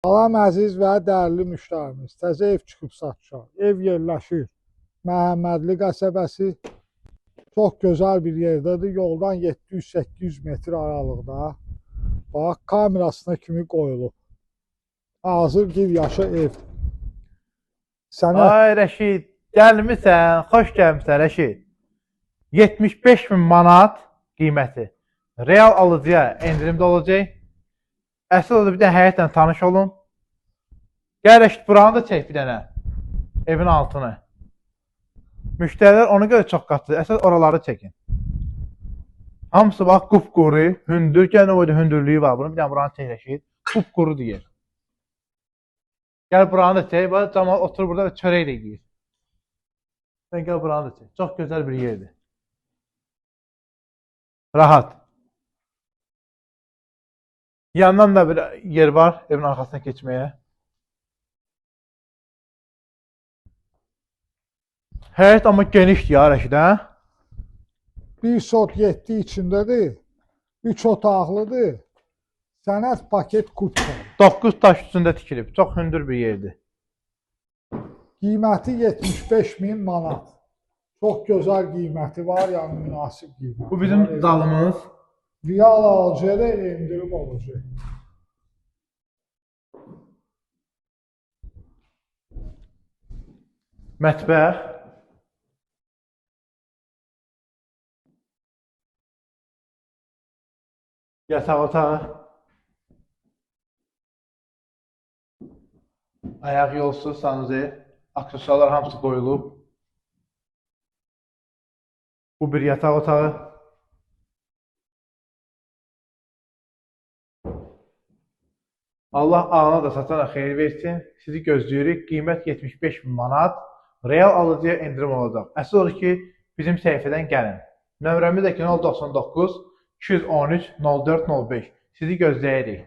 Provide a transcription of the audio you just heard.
Salam əziz və dəyərli müştərimiz, təzə ev çıxıb satışa. Ev yerləşir Məhəmmədli qəsəbəsi, çox gözəl bir yerdədir. Yoldan 700-800 metr aralıqda. Bax, kamerasına kimi qoyulub. Hazır bir yaşa ev. Ay Rəşid, gəlmisən, xoş gəlmisən Rəşid. 75 bin manat qiyməti. Real alıcıya endirimdə olacaq. Əsl oldu bir də həyətlə tanış olun. Gəl Rəşid, buranı da çək bir dənə. Evin altını. Müştərilər ona görə çox qatır. Əsl oraları çəkin. Hamısı bax, qupquru, hündür. Gəl o boyda hündürlüyü var. Bunu bir dənə buranı çək Rəşid. Qupquru deyir. Gəl buranı da çək. Bax, cəmaət oturur burada və çörək də yeyir. Sən gəl buranı da çək. Çox gözəl bir yerdir. Rahat. Yandan da bir yer var evin arxasına keçməyə. Həyət amma genişdir ya Rəşid, hə? Bir sot 7 içindədir. 3 otaqlıdır. Sənəd paket kupça. 9 daş üstündə tikilib. Çox hündür bir yerdir. Qiyməti 75 min manat. Çox gözəl qiyməti var, yəni münasib qiyməti. Bu bizim zalımız. Real alıcıya da endirim olacaq. Mətbəx. Yataq otağı. Ayaq yolsu, sanuzi. Aksesuarlar hamısı qoyulub. Bu bir yataq otağı. Allah ağına da satana xeyir versin. Sizi gözləyirik. Qiymət 75 bin manat. Real alıcıya endirim olacaq. Əsl olur ki, bizim səhifədən gəlin. Nömrəmiz də 099 213 0405. Sizi gözləyirik.